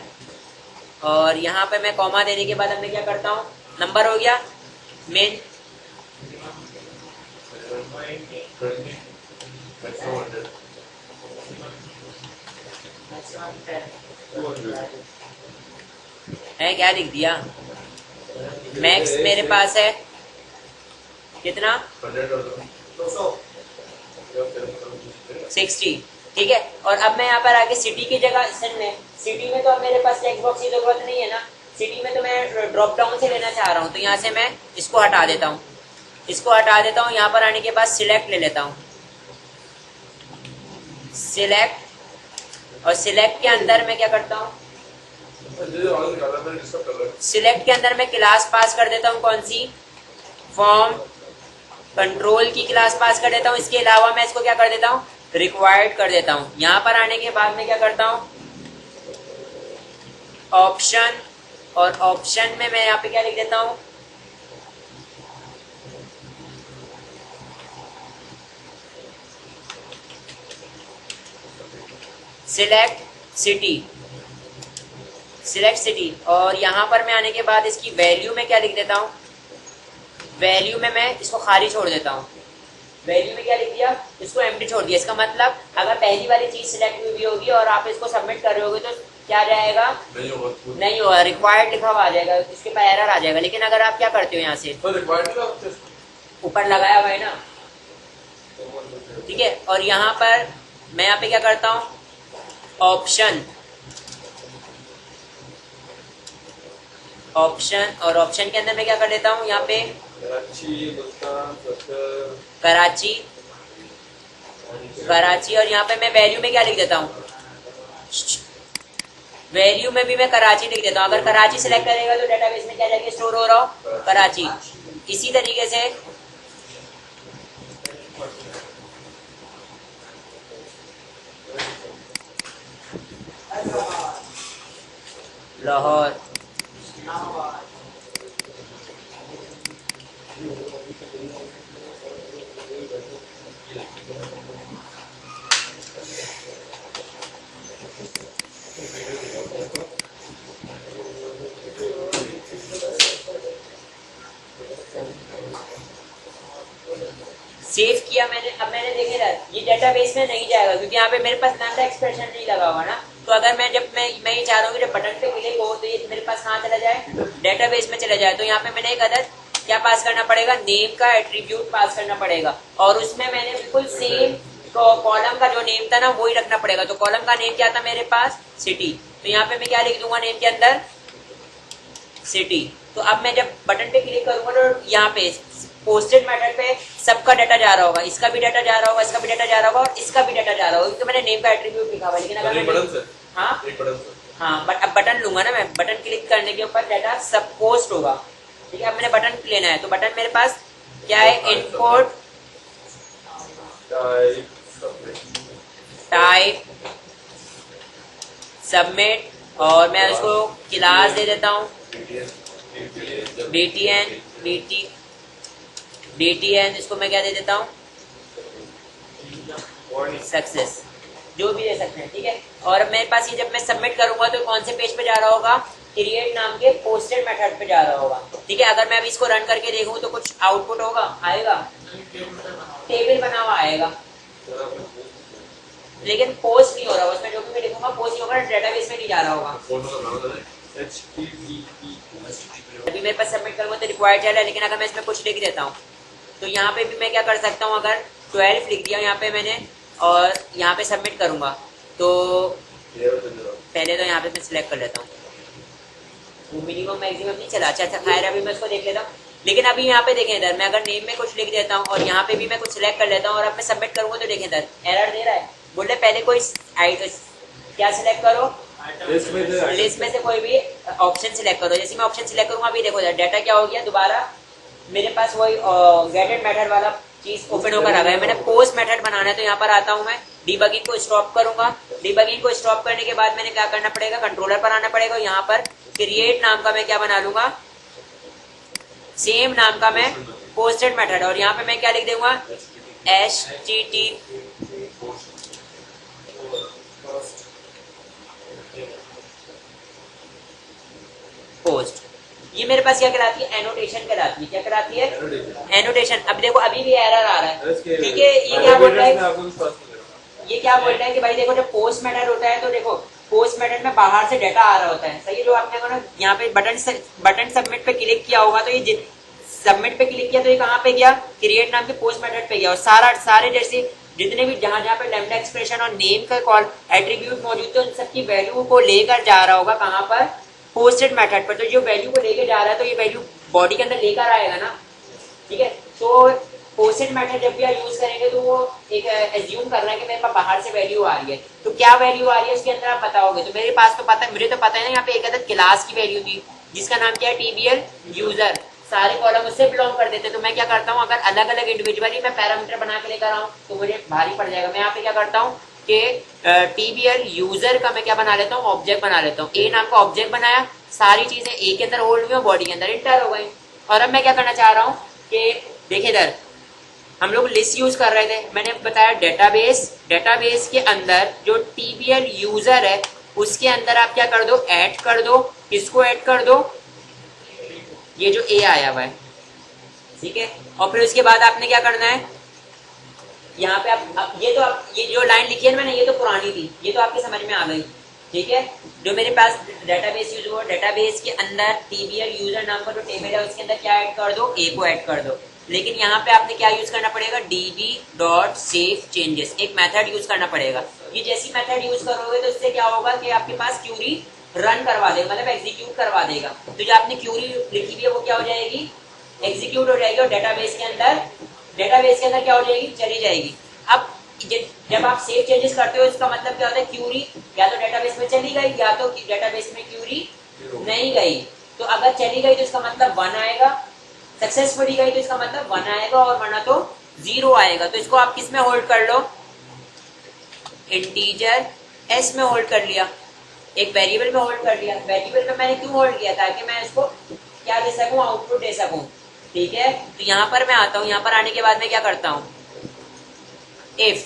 और यहाँ पे मैं कॉमा देने के बाद मैं क्या करता हूँ, नंबर हो गया, मेन है, क्या लिख दिया, मैक्स मेरे पास है कितना, 60, ठीक है। और अब मैं यहाँ पर आके सिटी की जगह, सिटी में तो अब मेरे पास टेक्स्ट बॉक्स की जरूरत नहीं है ना, सिटी में तो मैं ड्रॉप डाउन से लेना चाह रहा हूँ, तो यहाँ से मैं इसको हटा देता हूँ, इसको हटा देता हूँ। यहाँ पर आने के बाद सिलेक्ट ले लेता हूँ, सिलेक्ट, और सिलेक्ट के अंदर मैं क्या करता हूँ, सिलेक्ट के अंदर मैं क्लास पास कर देता हूँ, कौन सी, फॉर्म कंट्रोल की क्लास पास कर देता हूँ। इसके अलावा मैं इसको क्या कर देता हूँ, रिक्वायर्ड कर देता हूँ। यहाँ पर आने के बाद मैं क्या करता हूँ, ऑप्शन, और ऑप्शन में मैं यहाँ पे क्या लिख देता हूँ, सिलेक्ट सिटी, सिलेक्ट सिटी। और यहाँ पर मैं आने के बाद इसकी वैल्यू में क्या लिख देता हूँ, वैल्यू में मैं इसको खाली छोड़ देता हूँ, वैल्यू में क्या लिख दिया, इसको एम्प्टी छोड़ दिया। इसका मतलब अगर पहली वाली चीज सिलेक्ट हुई होगी और आप इसको सबमिट कर रहे होगे तो क्या जाएगा, नहीं होगा, रिक्वायर्ड लिखा हुआ आ जाएगा, इसके पर एरर आ जाएगा। लेकिन अगर आप क्या करते हो, यहाँ से ऊपर लगाया हुआ है ना, ठीक है। और यहाँ पर मैं यहाँ पे क्या करता हूँ, ऑप्शन, ऑप्शन, और ऑप्शन के अंदर मैं क्या कर देता हूँ, यहाँ पे कराची, कराची। और यहाँ पे मैं वैल्यू में क्या लिख देता हूँ, वैल्यू में भी मैं कराची लिख देता हूँ। अगर कराची सिलेक्ट करेगा तो डेटाबेस में क्या जाके स्टोर हो रहा हो, कराची। इसी तरीके से लाहौर, सेव किया मैंने। अब मैंने देखे ये डेटाबेस में नहीं जाएगा क्योंकि यहाँ पे मेरे पास लैम्डा एक्सप्रेशन नहीं लगा हुआ ना, तो अगर मैं ये चाह रहा हूँ कि जब बटन पे क्लिक हो तो ये मेरे पास कहाँ चला जाए, डेटाबेस में चला जाए। तो यहाँ पे मैंने एक अदर क्या पास करना पड़ेगा, नेम का एट्रीब्यूट पास करना पड़ेगा, और उसमें मैंने बिल्कुल सेम कॉलम का जो नेम था ना वही रखना पड़ेगा। तो कॉलम का नेम क्या था मेरे पास, सिटी। तो यहाँ पे मैं क्या लिख दूंगा नेम के अंदर, सिटी। तो अब मैं जब बटन पे क्लिक करूंगा तो यहाँ पे पोस्टेड मेथड पे सबका डाटा जा रहा होगा, इसका भी डाटा जा रहा होगा, इसका भी डाटा जा रहा होगा, और इसका भी डाटा जा रहा होगा, क्योंकि मैंने नेम का एट्रीब्यूट लिखा हुआ है। लेकिन अगर हाँ बट अब बटन लूंगा ना मैं, बटन क्लिक करने के ऊपर डाटा सब पोस्ट होगा। ठीक है, अब मैंने बटन लेना है, तो बटन मेरे पास क्या है, इनपुट टाइप सबमिट, और मैं उसको क्लास दे देता हूँ btn, इसको मैं क्या दे देता हूँ, सक्सेस, जो भी दे सकते हैं। ठीक है, और मेरे पास ये जब मैं सबमिट करूंगा तो कौन से पेज पे जा रहा होगा, क्रिएट नाम के पोस्टेड मेथड पे जा रहा होगा। ठीक है, अगर मैं अभी इसको रन करके देखूं तो कुछ आउटपुट होगा, आएगा, टेबल बना हुआ आएगा, लेकिन पोस्ट नहीं हो रहा, उसमें जो भी मैं लिखूंगा पोस्ट नहीं होगा, डेटाबेस में नहीं जा रहा होगा। अभी मेरे पास सबमिट करूंगा तो रिक्वायर्ड चल रहा है, लेकिन अगर मैं इसमें कुछ लिख देता हूँ तो यहाँ पे भी मैं क्या कर सकता हूँ, अगर 12 लिख दिया यहाँ पे मैंने और यहाँ पे सबमिट करूंगा तो पहले तो यहाँ पे मैं सिलेक्ट कर लेता हूँ, वो मिनिमम मैक्सिमम नहीं चला। अच्छा खैर अभी मैं उसको देख लेता हूँ। लेकिन अभी यहाँ पे देखें इधर मैं अगर नेम में कुछ लिख देता हूँ और यहाँ पे भी मैं कुछ सिलेक्ट कर लेता हूँ और अब मैं सबमिट करूंगा तो देखें इधर एरर दे रहा है, बोले पहले कोई क्या सिलेक्ट करो, लिस्ट में से कोई भी ऑप्शन सिलेक्ट करो। जैसे मैं ऑप्शन सिलेक्ट करूंगा अभी देखो डाटा क्या हो गया, दोबारा मेरे पास वही गेटेड मेथड वाला चीज ओपन होकर आ गया। मैंने पोस्ट मेथड बनाना है तो यहाँ पर आता हूँ मैं, डिबगिंग को स्टॉप करूंगा। डिबगिंग को स्टॉप करने के बाद मैंने क्या करना पड़ेगा, कंट्रोलर पर आना पड़ेगा। यहाँ पर क्रिएट नाम का मैं क्या बना लूंगा, सेम नाम का मैं पोस्टेड मेथड, और यहाँ पे मैं क्या लिख दूंगा, HTTP पोस्ट। ये मेरे पास क्या कराती है, एनोटेशन कराती है। क्या कराती है, एनोटेशन। अब देखो अभी भी एरर आ रहा है। ठीक है, ये क्या बोल रहा है, ये क्या बोल रहा है कि भाई देखो जब पोस्ट मेथड होता है तो देखो पोस्ट मेथड में बाहर से डाटा आ रहा होता है। सही, जो आपने यहाँ पे बटन सबमिट पे क्लिक किया होगा तो ये सबमिट पे क्लिक किया तो ये कहाँ पे गया, क्रिएट नाम के पोस्ट मेथड पे गया, और सारे जैसे जितने भी जहां जहां पे लैम्डा एक्सप्रेशन और नेम का कॉल एट्रीब्यूट मौजूद तो उन सबकी वैल्यू को लेकर जा रहा होगा कहाँ पर, पोस्टेड मेथड पर। तो जो वैल्यू को लेकर जा रहा है तो ये वैल्यू बॉडी के अंदर लेकर आएगा ना। ठीक है, तो पोस्टेड मेथड जब भी आप यूज करेंगे तो वो एक एज्यूम कर रहा है कि मेरे पास बाहर से वैल्यू आ रही है। तो क्या वैल्यू आ रही है उसके अंदर आप बताओगे। तो मेरे पास तो पता है, मुझे तो पता है ना, यहाँ पे एक अदर क्लास की वैल्यू थी जिसका नाम क्या है, TBL यूजर। सारे कॉलम उससे बिलोंग कर देते। तो मैं क्या करता हूँ, अगर अलग अलग इंडिविजुअली मैं पैरामीटर बना के लेकर आऊँ तो मुझे भारी पड़ जाएगा। मैं यहाँ पे क्या करता हूँ कि TBL यूजर का मैं क्या बना लेता हूँ, ऑब्जेक्ट बना लेता हूँ। ए नाम का ऑब्जेक्ट बनाया, सारी चीजें ए के अंदर होल्ड हुई और बॉडी के अंदर इंटर हो गई। और अब मैं क्या करना चाह रहा हूँ कि देखिए इधर हम लोग लिस्ट यूज कर रहे थे, मैंने बताया डेटाबेस के अंदर जो TBL यूजर है उसके अंदर आप क्या कर दो, ऐड कर दो। किसको ऐड कर दो, ये जो ए आया हुआ है। ठीक है, और फिर उसके बाद आपने क्या करना है, यहाँ पे आप ये जो लाइन लिखी है ना मैंने, ये तो पुरानी थी, ये तो आपके समझ में आ गई। ठीक है, जो मेरे पास डेटाबेस यूज हुआ, डेटाबेस के अंदर TBL यूजर नाम का जो टेबल है उसके अंदर क्या ऐड कर दो, ए को ऐड कर दो। लेकिन यहाँ पे आपने क्या यूज करना पड़ेगा, db.saveChanges, एक मेथड यूज करना पड़ेगा। ये जैसी मेथड यूज करोगे तो इससे क्या होगा कि आपके पास क्यूरी रन करवा देगा, मतलब एग्जीक्यूट करवा देगा। तो जो आपने क्यूरी लिखी हुई है वो क्या हो जाएगी, एग्जीक्यूट हो जाएगी, और डेटाबेस के अंदर क्या हो जाएगी, चली जाएगी। अब जब आप सेव चेंजेस करते हो इसका मतलब क्या होता है, क्यूरी या तो डेटाबेस में चली गई या तो डेटाबेस में क्यूरी नहीं गई। तो अगर चली गई तो इसका मतलब 1 आएगा, सक्सेसफुली गई तो इसका मतलब 1 आएगा, और वरना तो 0 आएगा। तो इसको आप किस में होल्ड कर लो, इंटीजर s में होल्ड कर लिया, एक वेरिएबल में होल्ड कर लिया। वेरिएबल में मैंने क्यों होल्ड किया, ताकि मैं इसको क्या दे सकूं, आउटपुट दे सकूं। ठीक है, तो यहाँ पर मैं आता हूँ, यहाँ पर आने के बाद मैं क्या करता हूँ, इफ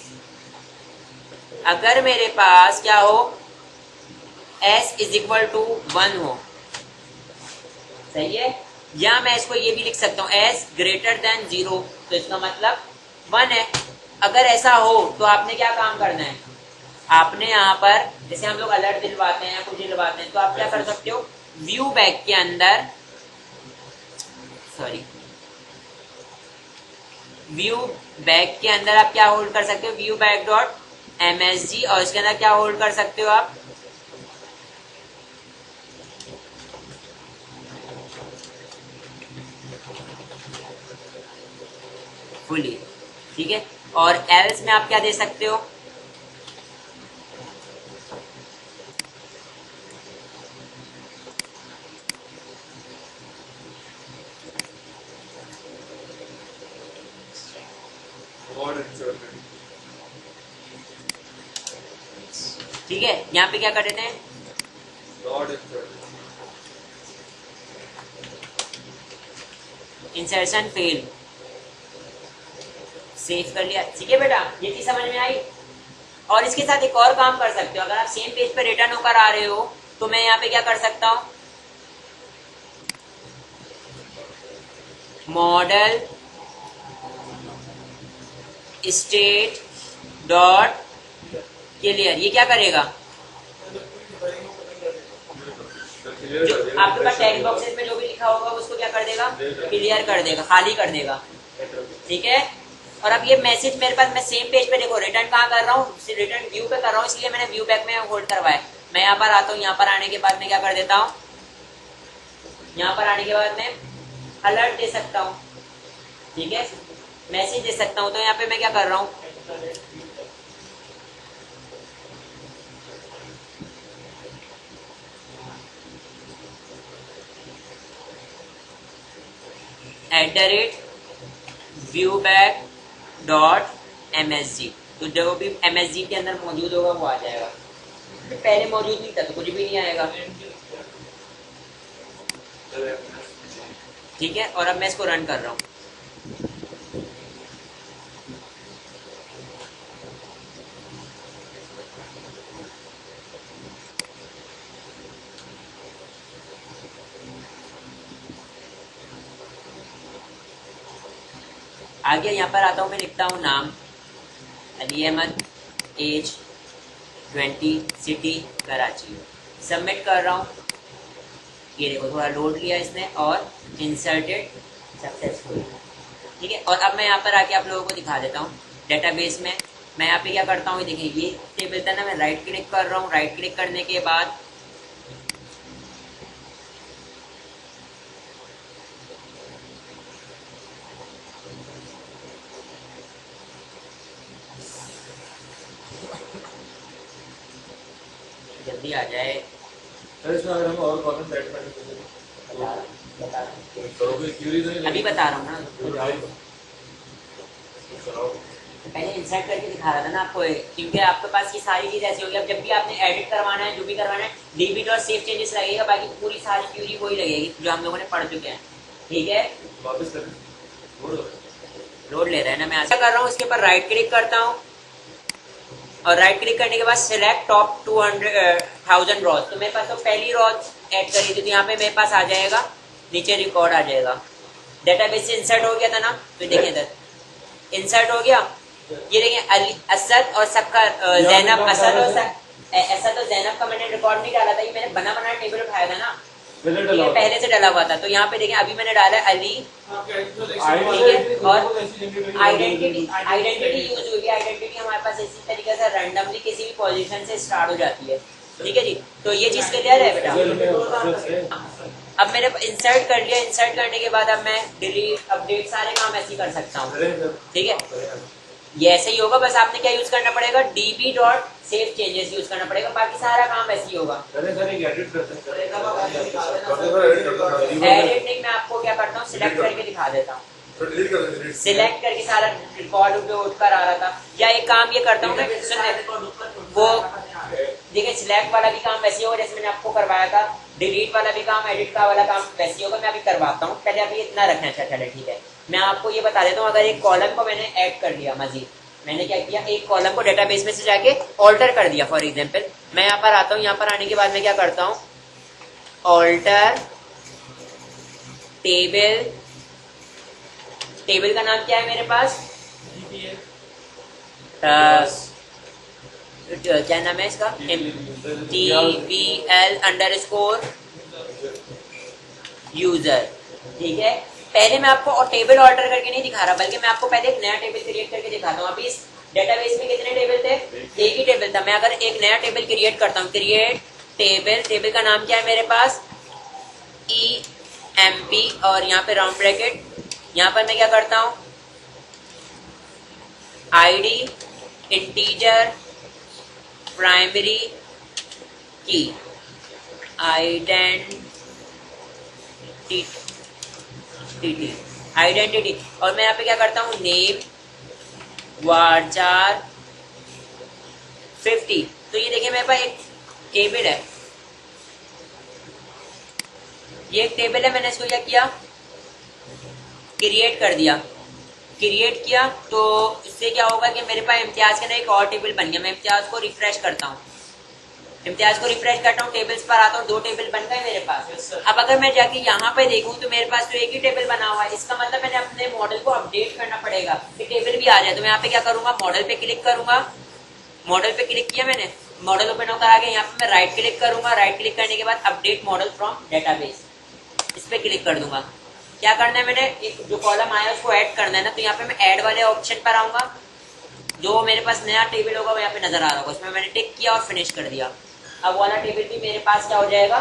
अगर मेरे पास क्या हो, s = 1 हो, सही है, या मैं इसको ये भी लिख सकता हूँ s > 0, तो इसका मतलब 1 है। अगर ऐसा हो तो आपने क्या काम करना है, आपने यहाँ पर जैसे हम लोग अलर्ट दिलवाते हैं या कुछ दिलवाते हैं, तो आप क्या कर सकते हो, व्यू बैक के अंदर, सॉरी, व्यू बैक के अंदर आप क्या होल्ड कर सकते हो, व्यू बैक डॉट MSG, और इसके अंदर क्या होल्ड कर सकते हो आप, फुली, ठीक है। और एल्स में आप क्या दे सकते हो, ठीक है। यहाँ पे क्या कर देते हैं, इंसर्शन फेल, सेव कर लिया, ठीक है बेटा, ये चीज समझ में आई। और इसके साथ एक और काम कर सकते हो, अगर आप सेम पेज पे रिटर्न होकर आ रहे हो तो मैं यहाँ पे क्या कर सकता हूँ, मॉडल स्टेट डॉट क्लियर, ये क्या करेगा, जो आपके पास टेक्स्ट बॉक्सेस में जो भी लिखा होगा उसको क्या कर देगा, क्लियर कर देगा, खाली कर देगा, ठीक है। और अब ये मैसेज मेरे पास, मैं सेम पेज पे देखो रिटर्न कहाँ कर रहा हूँ, रिटर्न व्यू पे कर रहा हूँ, इसलिए मैंने व्यू बैक में होल्ड करवाया। मैं यहाँ पर आता हूँ, यहाँ पर आने के बाद मैं क्या कर देता हूँ, यहाँ पर आने के बाद मैं अलर्ट दे सकता हूँ, ठीक है, मैसेज दे सकता हूँ। तो यहाँ पे मैं क्या कर रहा हूँ, @viewback.msg, तो जो भी MSG के अंदर मौजूद होगा वो आ जाएगा, पहले मौजूद नहीं था तो कुछ भी नहीं आएगा, ठीक है। और अब मैं इसको रन कर रहा हूँ, आगे यहाँ पर आता हूँ, मैं लिखता हूँ नाम Ali Ahmed, age 20, city Karachi, submit कर रहा हूँ। ये देखो थोड़ा लोड लिया इसने और इंसर्टेड सक्सेसफुल, ठीक है। और अब मैं यहाँ पर आके आप लोगों को दिखा देता हूँ डेटाबेस में। मैं यहाँ पे क्या करता हूँ, देखिए ये टेबल था ना, मैं राइट क्लिक कर रहा हूँ, राइट क्लिक करने के बाद जल्दी आ जाए, अगर हम और कॉलम ऐड करें अभी बता रहा हूँ ना, पहले इंसर्ट करके दिखा रहा था ना आपको, क्योंकि आपके पास ये सारी चीज ऐसी होगी। अब जब भी आपने एडिट करवाना है, जो भी करवाना है, डिलीट और सेव चेंजेस लगेगा, बाकी पूरी सारी क्यूरी वही लगेगी जो हम लोगों ने पढ़ चुके हैं, ठीक है। लोड ले रहा है ना, मैं ऐसा कर रहा हूँ, इसके ऊपर राइट क्लिक करता हूँ और राइट क्लिक करने के बाद सिलेक्ट टॉप 200,000 रॉज, तो मेरे पास तो पहली रॉज ऐड करी थी, तो यहाँ पे मेरे पास आ जाएगा, नीचे रिकॉर्ड आ जाएगा, डेटाबेस से इंसर्ट हो गया था ना, तो देखिए इधर इंसर्ट हो गया। ये देखिए अली, असद और सक्कर, जैनब, असद और जैनब का मैंने रिकॉर्ड नहीं डाला था, ये मैंने बना बनाया टेबल उठाया था ना, ये पहले से डला हुआ था। तो यहाँ पे देखिए अभी मैंने डाला है अली, ठीक है, और आइडेंटिटी यूज हुई है। आइडेंटिटी हमारे पास इसी तरीके से रैंडमली किसी भी पोजीशन से स्टार्ट हो जाती है, ठीक है जी। तो ये चीज क्लियर है बेटा। अब मैंने इंसर्ट कर लिया, इंसर्ट करने के बाद अब मैं डिलीट, अपडेट, सारे काम ऐसे ही कर सकता हूँ, ठीक है। ये ऐसे ही होगा, बस आपने क्या यूज करना पड़ेगा, db.save changes यूज करना पड़ेगा, बाकी सारा काम ऐसे ही होगा। एडिट नहीं, मैं आपको क्या करता हूँ, सिलेक्ट करके दिखा देता हूँ, सिलेक्ट करके सारा रिकॉर्ड उठ कर आ रहा था। या एक काम ये करता हूँ मैं, वो देखिए सिलेक्ट वाला भी काम वैसे होगा जैसे मैंने आपको करवाया था, डिलीट वाला भी काम, एडिट का वाला काम वैसे होगा। मैं अभी करवाता हूँ, पहले अभी इतना रखना है, चले ठीक है। मैं आपको ये बता देता हूँ, अगर एक कॉलम को मैंने ऐड कर लिया मजीद, मैंने क्या किया, एक कॉलम को डेटाबेस में से जाके ऑल्टर कर दिया, फॉर एग्जांपल मैं यहाँ पर आता हूँ, यहाँ पर आने के बाद मैं क्या करता हूँ, ऑल्टर टेबल, टेबल का नाम क्या है मेरे पास, क्या नाम है इसका, TVL_यूजर, ठीक है। पहले मैं आपको टेबल ऑल्टर करके नहीं दिखा रहा, बल्कि मैं आपको पहले एक नया टेबल क्रिएट करके दिखाता हूँ। अभी इस डेटाबेस में कितने टेबल थे, एक ही टेबल था। मैं अगर एक नया टेबल क्रिएट करता हूँ, क्रिएट टेबल, टेबल का नाम क्या है मेरे पास, EMP, और यहाँ पे राउंड ब्रैकेट, यहाँ पर मैं क्या करता हूँ, ID इंटीजर प्राइमरी की आइडेंटिटी, और मैं यहाँ पे क्या करता हूँ, नेम varchar 50। तो ये देखिए मेरे पास एक टेबल है, ये एक टेबल है, मैंने इसको क्या किया, क्रिएट कर दिया। क्रिएट किया तो इससे क्या होगा कि मेरे पास इम्तियाज के ना एक और टेबल बन गया। मैं इम्तियाज को रिफ्रेश करता हूँ, इम्तियाज को रिफ्रेश करता हूँ, टेबल्स पर आता हूँ, 2 टेबल बन गए मेरे पास। अब अगर मैं जाके यहाँ पे देखूँ तो मेरे पास तो एक ही टेबल बना हुआ है। इसका मतलब मैंने अपने मॉडल को अपडेट करना पड़ेगा कि टेबल भी आ जाए। तो मैं यहाँ पे क्या करूंगा, मॉडल पे क्लिक करूंगा, मॉडल पे क्लिक किया मैंने, मॉडल ओपन होकर आ गया। यहाँ पे मैं राइट क्लिक करूंगा, राइट क्लिक करने के बाद अपडेट मॉडल फ्रॉम डेटाबेस, इस पे क्लिक कर दूंगा। क्या करना है, मैंने एक जो कॉलम आया उसको ऐड करना है ना, तो यहाँ पे मैं ऐड वाले ऑप्शन पर आऊंगा। जो मेरे पास नया टेबल होगा वो यहाँ पे नजर आ रहा होगा, उसमें मैंने टिक किया और फिनिश कर दिया। अब वाला टेबल भी मेरे पास क्या हो जाएगा,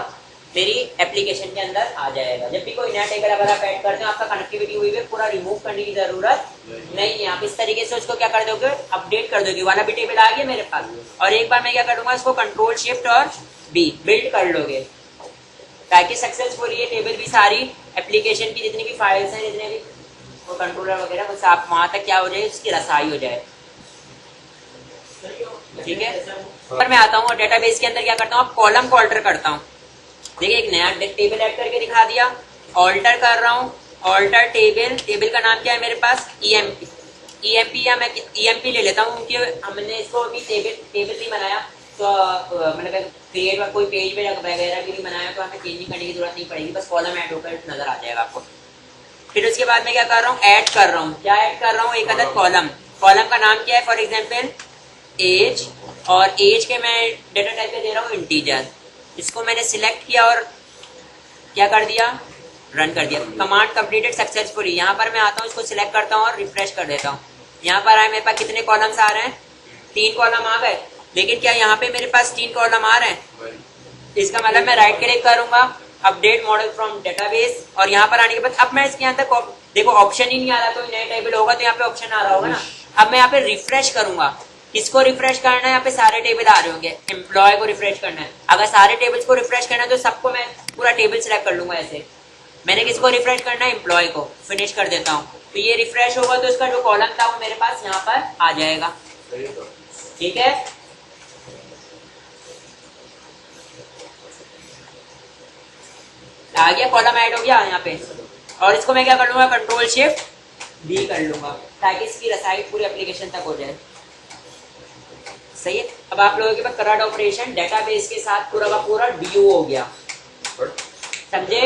मेरी एप्लीकेशन के अंदर आ जाएगा। जब भी कोई नया टेबल अगर आप ऐड करते हो, आपका कनेक्टिविटी हुई है, पूरा रिमूव करने की जरूरत नहीं है। आप इस तरीके से उसको क्या कर दोगे, अपडेट कर दोगे। वाला भी टेबल आ गया मेरे पास, और एक बार मैं क्या करूंगा, इसको कंट्रोल शिफ्ट और बी बिल्ड कर लोगे, ताकि सक्सेसफुल ये टेबल भी सारी एप्लीकेशन की जितनी भी फाइल्स हैं, जितने भी वो कंट्रोलर वगैरह, बस आप वहां तक क्या हो जाए, उसकी रसाई हो जाए, ठीक है। पर मैं आता हूँ डेटाबेस के अंदर क्या करता हूँ, कॉलम को ऑल्टर करता हूँ। देखिए एक नया टेबल ऐड करके दिखा दिया, ऑल्टर कर रहा हूँ, ऑल्टर टेबल, टेबल का नाम क्या है मेरे पास, EMP, या मैं EMP ले लेता हूँ, क्योंकि हमने इसको अभी टेबल नहीं बनाया, तो मतलब क्रिएट कोई पेज वगैरह भी नहीं बनाया, तो हमें चेंजिंग करने की जरूरत नहीं पड़ेगी, बस कॉलम ऐड होकर नजर आ जाएगा आपको। फिर उसके बाद मैं क्या कर रहा हूँ, ऐड कर रहा हूँ, क्या ऐड कर रहा हूँ, एक अदद कॉलम। कॉलम का नाम क्या है, फॉर एग्जाम्पल एज, और एज के मैं डेटा टाइप पे दे रहा हूँ इंटीजर। इसको मैंने सिलेक्ट किया और क्या कर दिया, रन कर दिया। Command completed successfully. यहाँ पर मैं आता हूँ, इसको सिलेक्ट करता हूँ और रिफ्रेश कर देता हूँ। यहाँ पर आए, मेरे पास कितने कॉलम्स आ रहे हैं, 3 कॉलम आ गए। लेकिन क्या यहाँ पे मेरे पास 3 कॉलम आ रहे हैं, इसका मतलब मैं राइट क्लिक करूंगा, अपडेट मॉडल फ्रॉम डेटाबेस, और यहाँ पर आने के बाद अब मैं इसके अंदर देखो ऑप्शन ही नहीं आ रहा, कोई नया टेबल होगा तो यहाँ पे ऑप्शन आ रहा होगा ना। अब मैं यहाँ पे रिफ्रेश करूंगा, किसको रिफ्रेश करना है, यहाँ पे सारे टेबल आ रहे होंगे, एम्प्लॉय को रिफ्रेश करना है। अगर सारे टेबल्स को रिफ्रेश करना है तो सबको मैं पूरा टेबल सिलेक्ट कर लूंगा ऐसे। मैंने किसको रिफ्रेश करना है, एम्प्लॉय को, फिनिश कर देता हूँ। तो ये रिफ्रेश होगा तो इसका जो कॉलम था वो मेरे पास यहाँ पर आ जाएगा, ठीक है। आ गया, कॉलम ऐड हो गया यहाँ पे, और इसको मैं क्या कर लूंगा, कंट्रोल शिफ्ट डी कर लूंगा, ताकि इसकी रसाई पूरी एप्लीकेशन तक हो जाए, सही है। अब आप लोगों के पास करंट ऑपरेशन डेटाबेस के साथ पूरा का पूरा डीयू हो गया, समझे।